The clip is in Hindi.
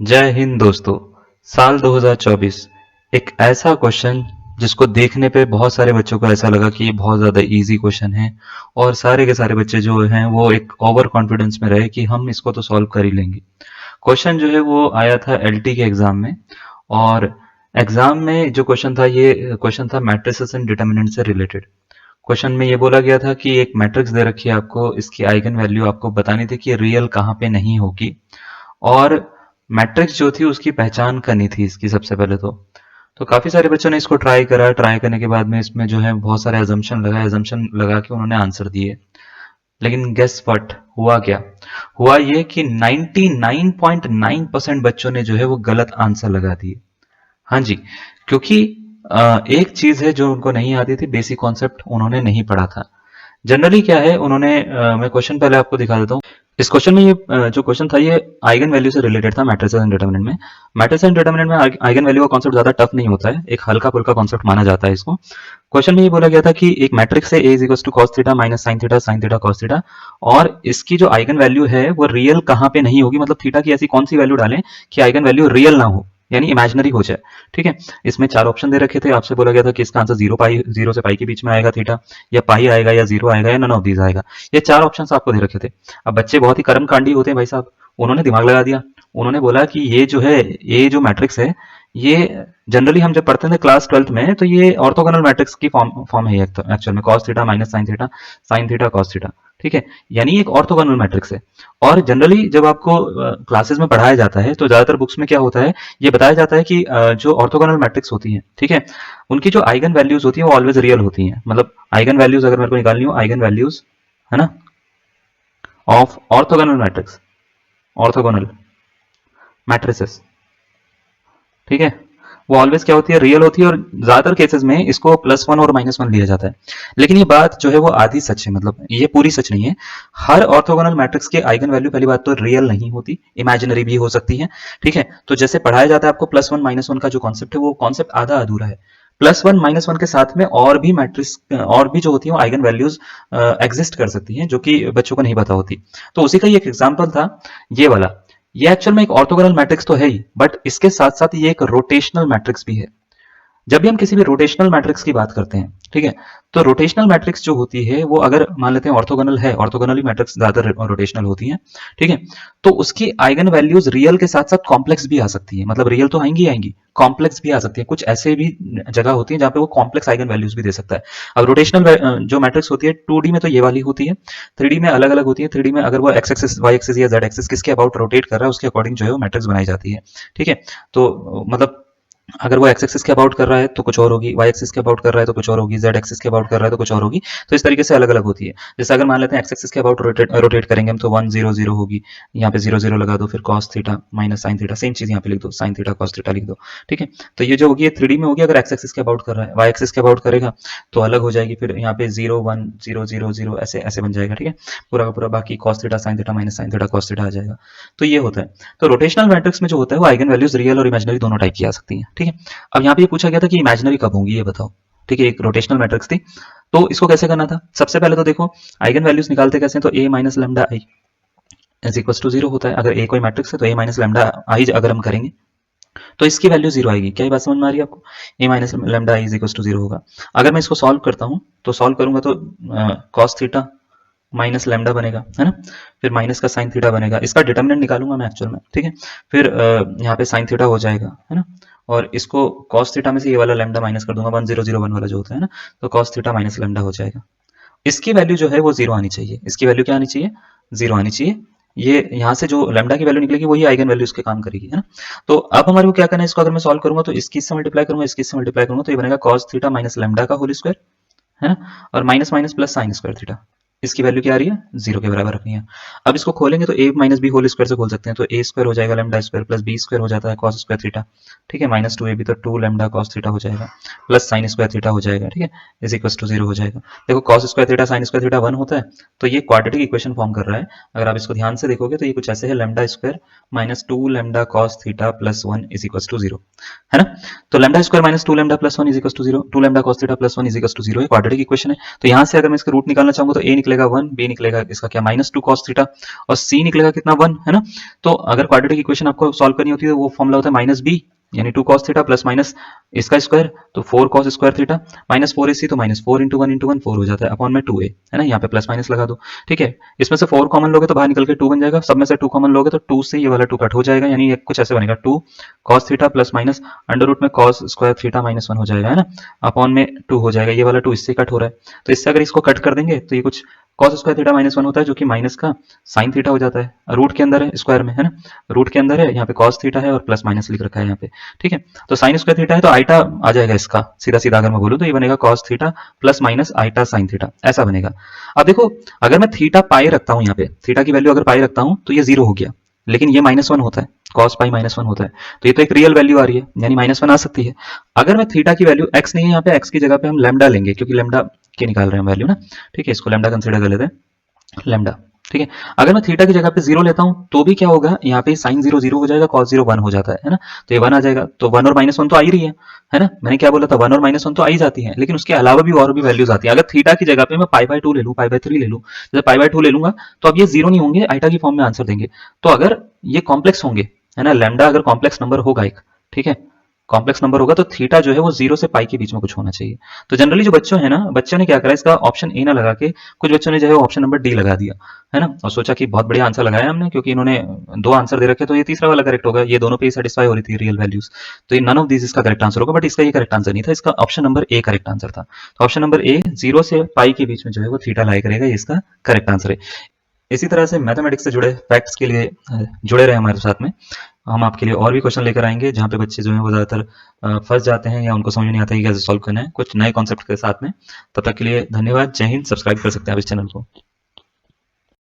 जय हिंद दोस्तों। साल 2024 एक ऐसा क्वेश्चन जिसको देखने पे बहुत सारे बच्चों को ऐसा लगा कि ये बहुत ज़्यादा इजी क्वेश्चन है और सारे के सारे बच्चे जो हैं वो एक ओवर कॉन्फिडेंस में रहे कि हम इसको तो सॉल्व कर ही लेंगे। क्वेश्चन जो है वो आया था एलटी के एग्जाम में। और एग्जाम में जो क्वेश्चन था ये क्वेश्चन था मैट्रिसेस एंड डिटर्मिनेंट से रिलेटेड। क्वेश्चन में ये बोला गया था कि एक मैट्रिक्स दे रखी है आपको, इसकी आइगन वैल्यू आपको बतानी थी कि रियल कहाँ पे नहीं होगी। और मैट्रिक्स जो थी उसकी पहचान करनी थी इसकी सबसे पहले तो काफी सारे बच्चों ने इसको ट्राई करा। ट्राई करने के बाद में इसमें जो है बहुत सारे अजम्पशन लगा के उन्होंने आंसर दिए। लेकिन गेस व्हाट हुआ क्या? हुआ ये कि 99.9% बच्चों ने जो है वो गलत आंसर लगा दिए। हाँ जी, क्योंकि एक चीज है जो उनको नहीं आती थी, बेसिक कॉन्सेप्ट उन्होंने नहीं पढ़ा था। जनरली क्या है उन्होंने मैं क्वेश्चन पहले आपको दिखा देता हूँ। इस क्वेश्चन में ये जो क्वेश्चन था ये आइगन वैल्यू से रिलेटेड था मैट्रिसेस एंड डिटरमिनेंट में। मैट्रिसेस एंड डिटरमिनेंट में आइगन वैल्यू का कॉन्सेप्ट ज्यादा टफ नहीं होता है, एक हल्का फुल्का कॉन्सेप्ट माना जाता है इसको। क्वेश्चन में ये बोला गया था कि एक मैट्रिक्स है A is equal to cos theta minus sine theta cos theta, और इसकी जो आइगन वैल्यू है वो रियल कहाँ पे नहीं होगी, मतलब थीटा की ऐसी कौन सी वैल्यू डालें कि आइगन वैल्यू रियल ना हो, यानी इमेजिनरी हो जाए। ठीक है, इसमें चार ऑप्शन दे रखे थे, आपसे बोला गया था कि इसका आंसर जीरो से पाई के बीच में आएगा थीटा, या पाई आएगा, या जीरो आएगा, या नन ऑफ दीज आएगा। ये चार ऑप्शंस आपको दे रखे थे। अब बच्चे बहुत ही कर्मकांडी होते हैं भाई साहब, उन्होंने दिमाग लगा दिया। उन्होंने बोला कि ये जो है, ये जो मैट्रिक्स है, ये जनरली हम जब पढ़ते थे क्लास 12th में तो ये ऑर्थोगोनल मैट्रिक्स की फॉर्म है एक्चुअल में, cos theta minus sine theta cos theta. ठीक है, यानी एक ऑर्थोगोनल मैट्रिक्स है। और जनरली जब आपको क्लासेस में पढ़ाया जाता है तो ज्यादातर बुक्स में क्या होता है, ये बताया जाता है कि जो ऑर्थोगोनल मैट्रिक्स होती है, ठीक है, उनकी जो आइगन वैल्यूज होती है वो ऑलवेज रियल होती हैं। मतलब आइगन वैल्यूज अगर मेरे को निकालनी हो, आइगन वैल्यूज है ना of orthogonal matrix, orthogonal matrices, ठीक है, वो ऑलवेज क्या होती है, रियल होती है। और ज्यादातर केसेस में इसको +1 और -1 लिया जाता है। लेकिन ये बात जो है वो आधी सच है, मतलब ये पूरी सच नहीं है। हर ऑर्थोगोनल मैट्रिक्स के आइगन वैल्यू पहली बात तो रियल नहीं होती, इमेजिनरी भी हो सकती है। ठीक है, तो जैसे पढ़ाया जाता है आपको +1 -1 का जो कॉन्सेप्ट है वो कॉन्सेप्ट आधा अधूरा है। +1 -1 के साथ में और भी मैट्रिक्स और भी जो होती है वो आइगन वैल्यूज एग्जिस्ट कर सकती हैं, जो कि बच्चों को नहीं पता होती। तो उसी का ही एक एग्जाम्पल था ये वाला। ये एक्चुअल में एक ऑर्थोगोनल मैट्रिक्स तो है ही, बट इसके साथ साथ ये एक रोटेशनल मैट्रिक्स भी है। जब भी हम किसी भी रोटेशनल मैट्रिक्स की बात करते हैं, ठीक है, तो रोटेशनल मैट्रिक्स जो होती है वो अगर मान लेते हैं ऑर्थोगोनल है, ऑर्थोगोनली मैट्रिक्स ज्यादा रोटेशनल होती है, ठीक है, तो उसकी आइगन वैल्यूज रियल के साथ साथ कॉम्प्लेक्स भी आ सकती है। मतलब रियल तो आएंगी आएंगी, कॉम्प्लेक्स भी आ सकती है। कुछ ऐसे भी जगह होती है जहां पे वो कॉम्प्लेक्स आइगन वैल्यूज भी दे सकता है। अब रोटेशनल जो मैट्रिक्स होती है 2D में तो ये वाली होती है, 3D में अलग अलग होती है। 3D में अगर वो एक्स एक्सिस वाई एक्सिस या जेड एक्सिस किसके अबाउट रोटेट कर रहा है उसके अकॉर्डिंग जो है वो मैट्रिक्स बनाई जाती है। ठीक है, तो मतलब अगर वो एक्स एक्सिस के अबाउट कर रहा है तो कुछ और होगी, वाई एक्सिस के अबाउट कर रहा है तो कुछ और होगी, जेड एक्सिस के अबाउट कर रहा है तो कुछ और होगी। तो इस तरीके से अलग अलग होती है। जैसे अगर मान लेते हैं एक्स एक्सिस के अबाउट रोटेट करेंगे हम तो 1 0 0 होगी, यहाँ पे 0 0 लगा दो, फिर cos theta minus sine theta, same चीज यहाँ पे लिख दो, साइन थीटा कॉस थीटा लिख दो। ठीक है, तो ये जो होगी ये 3D में होगी। अगर एक्स एक्सिस के अबाउट कर रहा है, वाई एक्सिस के अबाउट करेगा तो अलग हो जाएगी, फिर यहाँ पे 0 1 0 0 0 ऐसे ऐसे बन जाएगा। ठीक है, पूरा का पूरा बाकी cos theta sine theta minus sine theta cos theta आ जाएगा। तो ये होता है। तो रोटेशनल मैट्रिक्स में जो होता है वो आइगन वैल्यूज रियल और इमेजिनरी दोनों टाइप की आ सकती है। ठीक है, अब यहाँ पे ये पूछा गया था कि इमेजिनरी कब होंगी ये बताओ। ठीक है, एक रोटेशनल मैट्रिक्स थी, तो इसको कैसे करना था? सबसे पहले तो देखो आइगन वैल्यूज निकालते कैसे, तो a minus lambda I is equal to 0 होता है। अगर a कोई मैट्रिक्स है तो a माइनस लेमडा आई अगर हम करेंगे तो इसकी वैल्यू 0 आएगी। क्या ये बात समझ में आ रही है आपको? a minus lambda I is equal to 0 होगा। अगर मैं इसको सॉल्व करता हूँ तो सॉल्व करूंगा तो कॉस थीटा माइनस लेमडा बनेगा, है ना, फिर माइनस का साइन थीटा बनेगा, इसका डिटर्मिनेंट निकालूंगा मैं एक्चुअल में। ठीक है, फिर यहाँ पे साइन थीटा हो जाएगा, है ना, और इसको कॉस थीटा में से ये वाला लेमडा माइनस कर दूंगा, 1001 वाला जो होता है ना, तो कॉस थीटा माइनस लेमडा हो जाएगा। इसकी वैल्यू जो है वो 0 आनी चाहिए। इसकी वैल्यू क्या आनी चाहिए? 0 आनी चाहिए। ये यहाँ से जो लेमडा की वैल्यू निकलेगी वही आइगन वैल्यू इसके काम करेगी, है ना। तो अब हमारे को क्या करना है, इसको अगर मैं सॉल्व करूंगा तो इसकी से मल्टीप्लाई करूंगा, इसकी से मल्टीप्लाई करूंगा तो ये बनेगा कॉस थीटा माइनस लेमडा का होल स्क्वायर, है ना, और minus minus plus sine square theta. इसकी वैल्यू क्या आ रही है? 0 के बराबर रखनी है। अब इसको खोलेंगे तो a minus B whole square से खोल सकते हैं, तो a स्क्वायर हो जाएगा lambda square plus B square हो जाता है कॉस स्क्वायर थीटा। ठीक है, माइनस 2ab तो 2 लेमडा कॉस थीटा हो जाएगा प्लस साइन स्क्वायर थीटा हो जाएगा। ठीक है, इज इक्वल टू 0 हो जाएगा। देखो cos square theta sine square theta 1 होता है, तो ये क्वाड्रेटिक इक्वेशन फॉर्म कर रहा है। अगर आप इसको ध्यान से देखोगे तो ये कुछ ऐसे है, lambda square minus 2 lambda cos theta plus 1 is equal to 0, है ना। तो lambda square minus 2 lambda plus 1 is equal to 0, 2 lambda cos theta plus 1 is equal to 0 quadratic equation है। तो यहाँ से अगर मैं इसका रूट निकालना चाहूंगा तो a निकलेगा 1, बी निकलेगा इसका क्या -2 cos थीटा, और सी निकलेगा कितना 1, है ना। तो अगर क्वाड्रेटिक इक्वेशन आपको सॉल्व करनी होती है तो वो फॉर्मूला होता है -b यानी 2 cos थीटा प्लस माइनस इसका स्क्वायर तो 4 cos square theta minus 4ac तो -4 इंटू 1 इंटू 1 4 हो जाता है अपॉन में 2a, है ना। यहाँ पे प्लस माइनस लगा दो, ठीक है। इसमें से 4 कॉमन लोगे तो बाहर निकल के 2 बन जाएगा, सब में से 2 कॉमन लोगे तो 2 से ये वाला 2 कट हो जाएगा, यानी ये कुछ ऐसे बनेगा 2 cos theta plus minus under root में cos स्क्वायर थीटा -1 हो जाएगा, है ना, अपॉन में 2 हो जाएगा। ये वाला 2 इससे कट हो रहा है, तो इससे अगर इसको कट कर देंगे तो ये कुछ cos स्क्वायर थीटा -1 होता है जो कि माइनस का sin थीटा हो जाता है। रूट के अंदर है, स्क्वायर में, है ना, रूट के अंदर है, यहाँ पे cos थीटा है और प्लस माइनस लिख रखा है यहाँ पे, ठीक है। तो sin स्क्वायर थीटा है तो आइटा आ जाएगा इसका, सीधा सीधा अगर मैं बोलूँ तो ये बनेगा cos theta plus minus iota sin theta, ऐसा बनेगा। अब देखो अगर मैं थीटा पाई रखता हूँ, यहाँ पे थीटा की वैल्यू अगर पाई रखता हूँ तो ये 0 हो गया, लेकिन ये -1 होता है, cos पाई -1 होता है, तो ये तो एक रियल वैल्यू आ रही है, यानी -1 आ सकती है। अगर मैं थीटा की वैल्यू x नहीं है, यहाँ पे x की जगह पे हम लैम्डा लेंगे, क्योंकि लैम्डा की निकाल रहे हैं वैल्यू ना, ठीक है, इसको लैम्डा कंसीडर कर लेते हैं, लैम्डा, ठीक है। अगर मैं थीटा की जगह पे 0 लेता हूं तो भी क्या होगा, यहाँ पे sin 0 0 हो जाएगा, cos 0 1 हो जाता है ना, तो ये 1 आ जाएगा, तो 1 और -1 तो आ ही रही है ना। मैंने क्या बोला था, 1 और -1 तो आ ही जाती है, लेकिन उसके अलावा भी और भी वैल्यूज आती है। अगर थीटा की जगह पे मैं π/2 ले लूं, π/3 ले लूं, जैसे π/2 ले लूंगा तो अब ये 0 नहीं होंगे, आइटा की फॉर्म में आंसर देंगे। तो अगर ये कॉम्प्लेक्स होंगे, है ना, लैम्डा अगर कॉम्प्लेक्स नंबर होगा एक, ठीक है, कॉम्प्लेक्स नंबर होगा तो थीटा जो है वो 0 से पाई के बीच में कुछ होना चाहिए। तो जनरली जो बच्चों है ना, बच्चों ने क्या करा, इसका ऑप्शन ए ना लगा के कुछ बच्चों ने जो है ऑप्शन नंबर डी लगा दिया, है ना, और सोचा कि बहुत बढ़िया आंसर लगाया हमने, क्योंकि इन्होंने 2 आंसर दे रखे तो ये तीसरा वाला करेक्ट होगा, ये दोनों पे ही सेटिस्फाई हो रही थी रियल वैल्यूज, तो ये नन ऑफ दिस इसका करेक्ट आंसर होगा। बट इसका ये करेक्ट आंसर नहीं था, इसका option number A correct answer था। तो ऑप्शन नंबर ए 0 से पाई के बीच में जो है वो थीटा लाई करेगा, ये इसका करेक्ट आंसर है। इसी तरह से मैथमेटिक्स से जुड़े फैक्ट्स के लिए जुड़े रहे हमारे साथ में, हम आपके लिए और भी क्वेश्चन लेकर आएंगे जहाँ पे बच्चे जो हैं वो ज़्यादातर फंस जाते हैं या उनको समझ नहीं आता है कि कैसे सॉल्व करना है, कुछ नए कॉन्सेप्ट के साथ में। तब तक के लिए धन्यवाद, जय हिंद। सब्सक्राइब कर सकते हैं आप इस चैनल को।